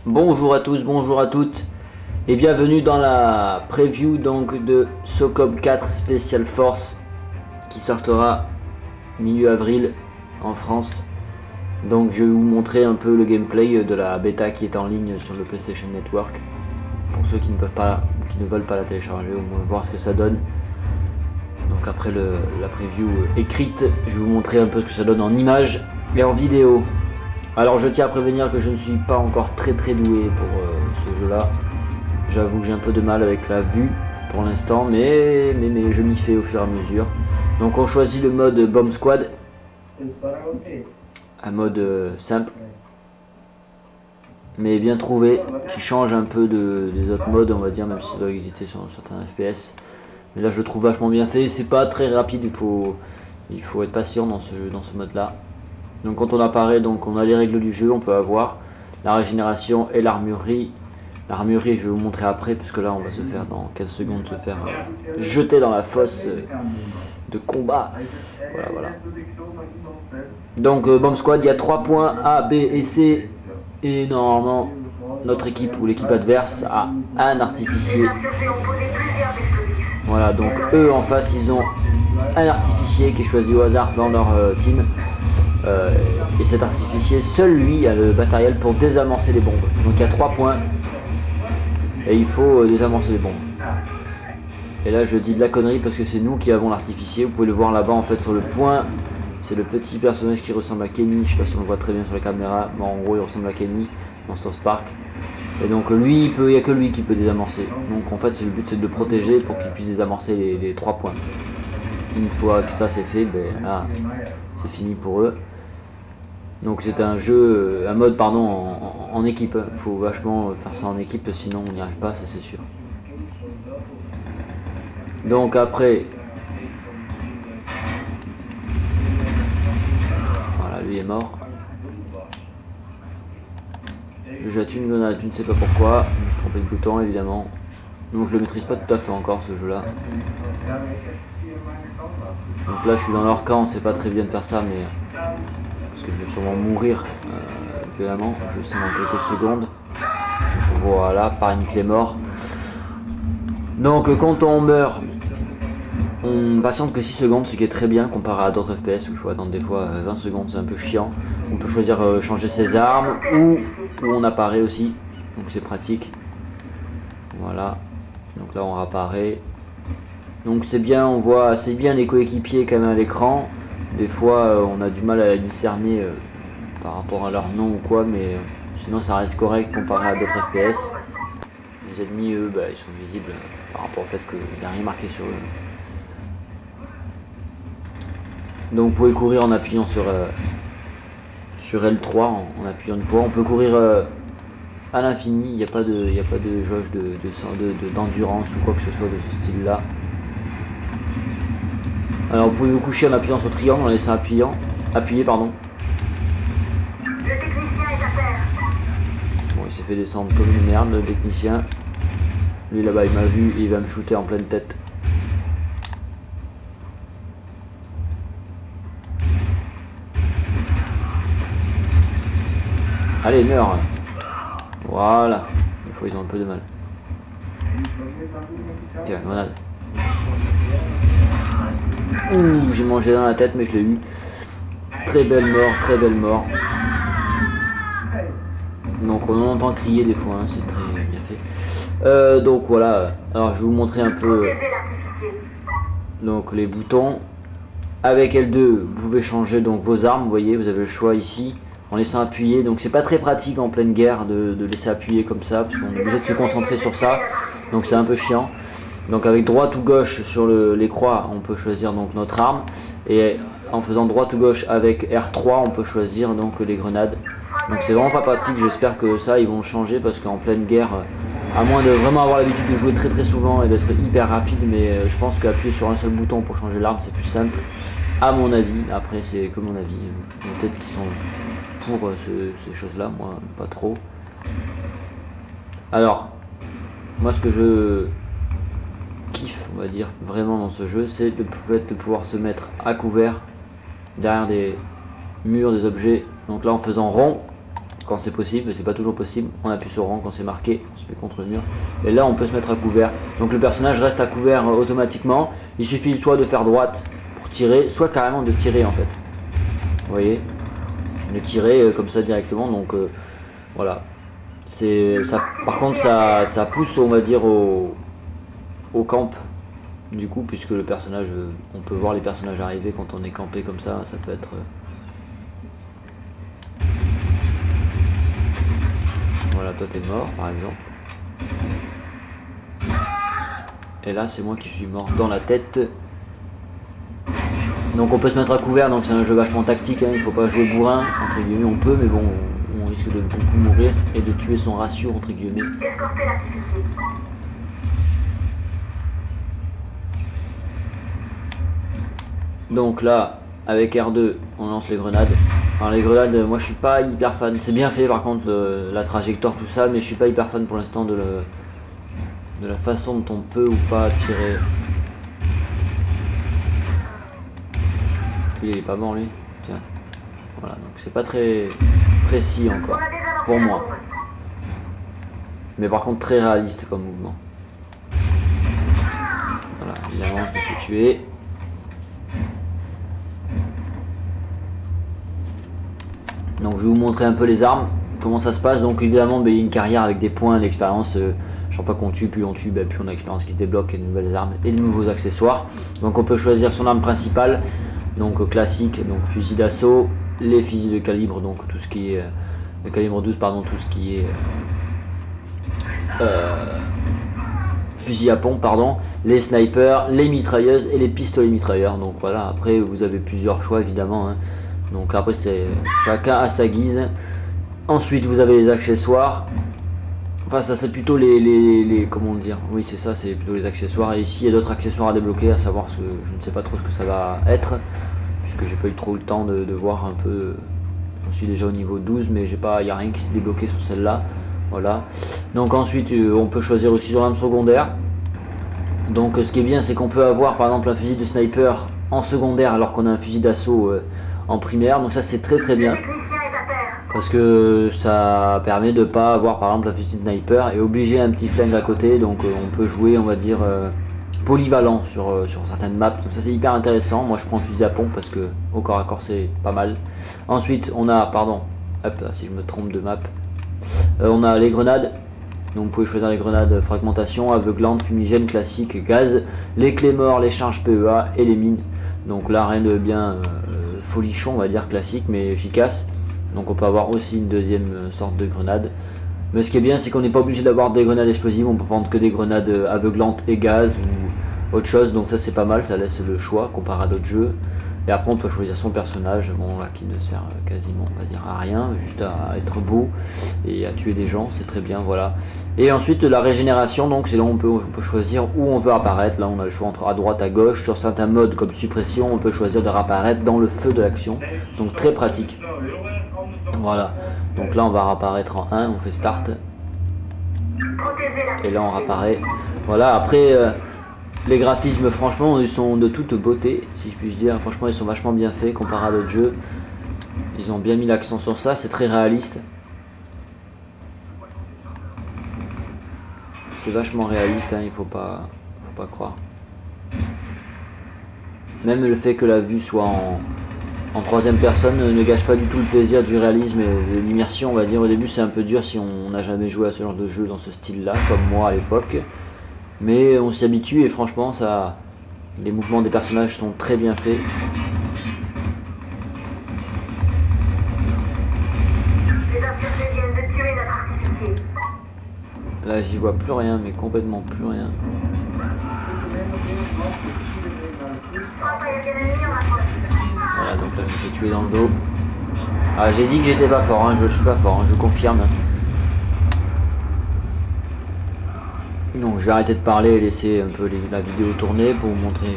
Bonjour à tous, bonjour à toutes et bienvenue dans la preview donc de SOCOM 4 Special Force qui sortira milieu avril en France. Donc je vais vous montrer un peu le gameplay de la bêta qui est en ligne sur le PlayStation Network pour ceux qui ne peuvent pas, qui ne veulent pas la télécharger, au moins voir ce que ça donne. Donc après la preview écrite, je vais vous montrer un peu ce que ça donne en images et en vidéo. Alors je tiens à prévenir que je ne suis pas encore très doué pour ce jeu là. J'avoue que j'ai un peu de mal avec la vue pour l'instant, mais je m'y fais au fur et à mesure. Donc on choisit le mode Bomb Squad, un mode simple mais bien trouvé, qui change un peu des autres modes, on va dire, même si ça doit exister sur certains FPS. Mais là je le trouve vachement bien fait, c'est pas très rapide, il faut être patient dans ce mode là. Donc quand on apparaît, donc on a les règles du jeu, on peut avoir la régénération et l'armurerie. L'armurerie je vais vous montrer après, parce que là on va se faire dans 15 secondes se faire jeter dans la fosse de combat. Voilà. Donc Bomb Squad, il y a 3 points A, B et C. Et normalement notre équipe ou l'équipe adverse a un artificier. Voilà, donc eux en face ils ont un artificier qui est choisi au hasard dans leur team. Et cet artificier, seul lui a le matériel pour désamorcer les bombes. Donc il y a 3 points et il faut désamorcer les bombes. Et là je dis de la connerie parce que c'est nous qui avons l'artificier. Vous pouvez le voir là-bas en fait sur le point. C'est le petit personnage qui ressemble à Kenny. Je sais pas si on le voit très bien sur la caméra, mais en gros il ressemble à Kenny dans South Park. Et donc lui, il n'y a que lui qui peut désamorcer. Donc en fait le but c'est de le protéger pour qu'il puisse désamorcer les 3 points. Une fois que ça c'est fait, ben là c'est fini pour eux. Donc c'est un jeu, un mode pardon en équipe. Il faut vachement faire ça en équipe, sinon on n'y arrive pas, ça c'est sûr. Donc après, voilà, lui est mort. Je jette une grenade, je ne sais pas pourquoi, je me suis trompé de bouton évidemment. Donc je le maîtrise pas tout à fait encore ce jeu là. Donc là je suis dans leur camp, c'est pas très bien de faire ça, mais parce que je vais sûrement mourir violemment, je sais dans quelques secondes. Voilà, par une clé mort. Donc quand on meurt, on patiente que 6 secondes, ce qui est très bien comparé à d'autres FPS où il faut attendre des fois 20 secondes, c'est un peu chiant. On peut choisir changer ses armes ou on apparaît aussi, donc c'est pratique. Voilà, donc là on apparaît. Donc c'est bien, on voit assez bien les coéquipiers quand même à l'écran. Des fois on a du mal à discerner par rapport à leur nom ou quoi, mais sinon ça reste correct comparé à d'autres FPS. Les ennemis eux ils sont visibles par rapport au fait qu'il n'y a rien marqué sur eux. Donc vous pouvez courir en appuyant sur L3 en appuyant une fois. On peut courir à l'infini, il n'y a pas de jauge d'endurance ou quoi que ce soit de ce style là. Alors vous pouvez vous coucher en appuyant sur triangle, en laissant appuyer pardon. Bon, il s'est fait descendre comme une merde le technicien. Lui là-bas il m'a vu et il va me shooter en pleine tête. Allez, meurs. Voilà. Des fois ils ont un peu de mal. Tiens, grenade. Ouh, j'ai mangé dans la tête mais je l'ai eu. Très belle mort, très belle mort. Donc on entend crier des fois, hein, c'est très bien fait. Donc voilà, alors je vais vous montrer un peu donc les boutons. Avec L2 vous pouvez changer donc vos armes, vous voyez, vous avez le choix ici en laissant appuyer. Donc c'est pas très pratique en pleine guerre de laisser appuyer comme ça parce qu'on est obligé de se concentrer sur ça, donc c'est un peu chiant. Donc avec droite ou gauche sur les croix on peut choisir donc notre arme, et en faisant droite ou gauche avec R3 on peut choisir donc les grenades. Donc c'est vraiment pas pratique, j'espère que ça ils vont changer parce qu'en pleine guerre, à moins de vraiment avoir l'habitude de jouer très souvent et d'être hyper rapide, mais je pense qu'appuyer sur un seul bouton pour changer l'arme c'est plus simple à mon avis. Après c'est que mon avis, peut-être qu'ils sont pour ces choses là, moi pas trop. Alors moi ce que je kiffe on va dire vraiment dans ce jeu, c'est de pouvoir se mettre à couvert derrière des murs, des objets. Donc là en faisant rond quand c'est possible, mais c'est pas toujours possible. On appuie sur rang quand c'est marqué, on se met contre le mur. Et là on peut se mettre à couvert. Donc le personnage reste à couvert automatiquement. Il suffit soit de faire droite pour tirer, soit carrément de tirer en fait. Vous voyez, de tirer comme ça directement. Donc voilà. C'est ça. Par contre ça pousse, on va dire, au camp. Du coup, puisque le personnage, on peut voir les personnages arriver quand on est campé comme ça peut être... Voilà, toi t'es mort par exemple. Et là c'est moi qui suis mort dans la tête. Donc on peut se mettre à couvert, donc c'est un jeu vachement tactique, hein. Il faut pas jouer bourrin, entre guillemets, on peut, mais bon, on risque de beaucoup mourir et de tuer son ratio, entre guillemets. Donc là, avec R2, on lance les grenades. Alors les grenades, moi je suis pas hyper fan. C'est bien fait par contre, la trajectoire, tout ça, mais je suis pas hyper fan pour l'instant de la façon dont on peut ou pas tirer. Il est pas mort lui. Tiens. Voilà, donc c'est pas très précis encore, pour moi. Mais par contre très réaliste comme mouvement. Voilà, évidemment je me fais tuer. Donc je vais vous montrer un peu les armes, comment ça se passe. Donc évidemment il y a une carrière avec des points d'expérience. Chaque fois qu'on tue, plus on tue, plus on a l'expérience qui se débloque et de nouvelles armes et de nouveaux accessoires. Donc on peut choisir son arme principale, donc classique, donc fusil d'assaut, les fusils de calibre, donc tout ce qui est de calibre 12, pardon, tout ce qui est fusil à pompe, pardon, les snipers, les mitrailleuses et les pistolets mitrailleurs. Donc voilà, après vous avez plusieurs choix évidemment, hein. Donc après c'est chacun à sa guise. Ensuite vous avez les accessoires. Enfin ça c'est plutôt les comment dire, oui c'est ça, c'est plutôt les accessoires. Et ici il y a d'autres accessoires à débloquer, à savoir ce que je ne sais pas trop ce que ça va être, puisque j'ai pas eu trop le temps de voir un peu. Je suis déjà au niveau 12, mais j'ai pas, il n'y a rien qui s'est débloqué sur celle-là. Voilà. Donc ensuite on peut choisir aussi son arme secondaire. Donc ce qui est bien c'est qu'on peut avoir par exemple un fusil de sniper en secondaire alors qu'on a un fusil d'assaut en primaire. Donc ça c'est très bien. Parce que ça permet de pas avoir par exemple un fusil de sniper et obliger un petit flingue à côté. Donc on peut jouer, on va dire, polyvalent sur certaines maps. Donc ça c'est hyper intéressant. Moi je prends fusil à pompe parce que au corps à corps c'est pas mal. Ensuite on a, pardon, hop là, si je me trompe de map, on a les grenades. Donc vous pouvez choisir les grenades fragmentation, aveuglante, fumigène, classique, gaz, les clés morts, les charges PEA et les mines. Donc là rien de bien folichon, on va dire, classique mais efficace. Donc on peut avoir aussi une deuxième sorte de grenade. Mais ce qui est bien c'est qu'on n'est pas obligé d'avoir des grenades explosives, on peut prendre que des grenades aveuglantes et gaz ou autre chose. Donc ça c'est pas mal, ça laisse le choix comparé à d'autres jeux. Et après on peut choisir son personnage, bon là qui ne sert quasiment, on va dire, à rien, juste à être beau et à tuer des gens, c'est très bien, voilà. Et ensuite la régénération, donc c'est là où on peut choisir où on veut apparaître. Là on a le choix entre à droite, à gauche. Sur certains modes comme suppression, on peut choisir de réapparaître dans le feu de l'action, donc très pratique. Voilà, donc là on va réapparaître en 1, on fait start. Et là on réapparaît. Voilà, après les graphismes franchement ils sont de toute beauté, si je puis dire. Franchement ils sont vachement bien faits comparé à d'autres jeux. Ils ont bien mis l'accent sur ça, c'est très réaliste. C'est vachement réaliste, hein, il faut pas croire. Même le fait que la vue soit en troisième personne ne gâche pas du tout le plaisir du réalisme et de l'immersion, on va dire. Au début c'est un peu dur si on n'a jamais joué à ce genre de jeu dans ce style là, comme moi à l'époque. Mais on s'y habitue et franchement ça, les mouvements des personnages sont très bien faits. Là j'y vois plus rien, mais complètement plus rien. Voilà, donc là je me fais tuer dans le dos. Ah, j'ai dit que j'étais pas fort, hein, je suis pas fort, hein, je confirme. Donc je vais arrêter de parler et laisser un peu la vidéo tourner pour vous montrer,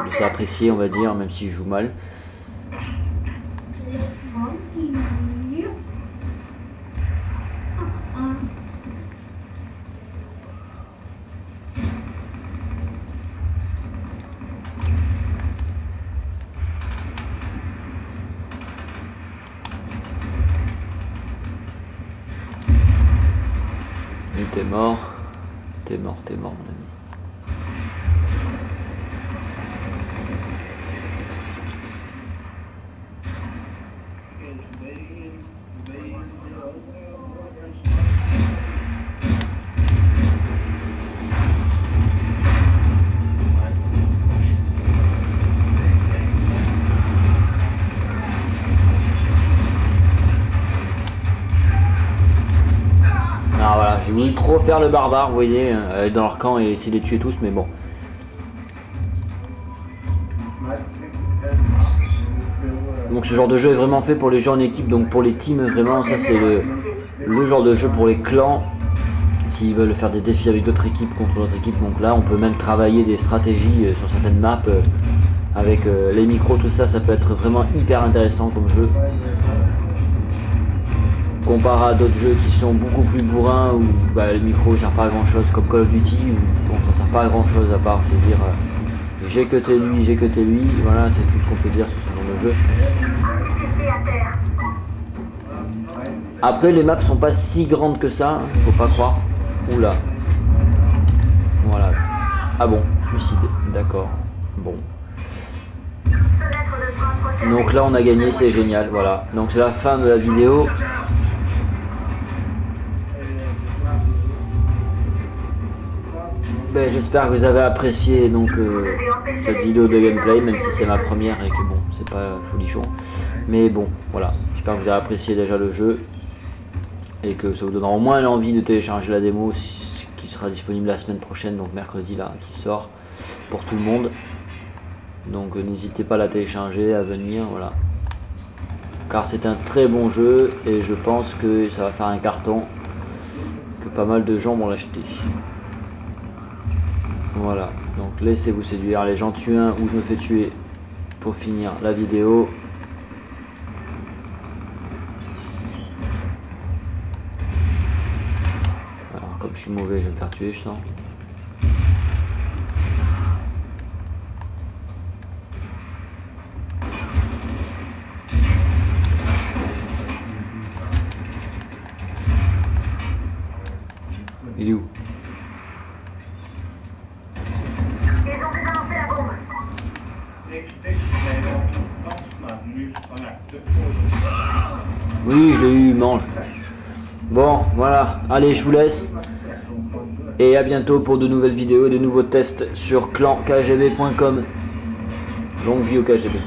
laisser apprécier, on va dire, même si je joue mal. Lui, t'es mort. T'es mort, mon ami. Ah voilà, j'ai voulu trop faire le barbare, vous voyez, aller dans leur camp et essayer de les tuer tous, mais bon. Donc ce genre de jeu est vraiment fait pour les jeux en équipe, donc pour les teams, vraiment, ça c'est le genre de jeu pour les clans, s'ils veulent faire des défis avec d'autres équipes contre d'autres équipes. Donc là, on peut même travailler des stratégies sur certaines maps, avec les micros, tout ça, ça peut être vraiment hyper intéressant comme jeu. Comparé à d'autres jeux qui sont beaucoup plus bourrins où bah, le micro ne sert pas à grand chose, comme Call of Duty où bon, ça sert pas à grand chose à part se dire j'ai cuté lui, voilà, c'est tout ce qu'on peut dire sur ce genre de jeu. Après les maps sont pas si grandes que ça, faut pas croire. Oula. Voilà. Ah bon, suicide, d'accord. Bon. Donc là on a gagné, c'est génial, voilà. Donc c'est la fin de la vidéo. Ben, j'espère que vous avez apprécié donc cette vidéo de gameplay, même si c'est ma première et que bon, c'est pas folichon. Mais bon, voilà. J'espère que vous avez apprécié déjà le jeu et que ça vous donnera au moins l'envie de télécharger la démo qui sera disponible la semaine prochaine, donc mercredi là, qui sort pour tout le monde. Donc n'hésitez pas à la télécharger, à venir, voilà. Car c'est un très bon jeu et je pense que ça va faire un carton, que pas mal de gens vont l'acheter. Voilà, donc laissez-vous séduire, les gens tuent un ou je me fais tuer pour finir la vidéo. Alors comme je suis mauvais, je vais me faire tuer, je sens. Il est où? Oui, je l'ai eu, mange. Bon, voilà. Allez, je vous laisse. Et à bientôt pour de nouvelles vidéos et de nouveaux tests sur clankgb.com. Longue vie au KGB.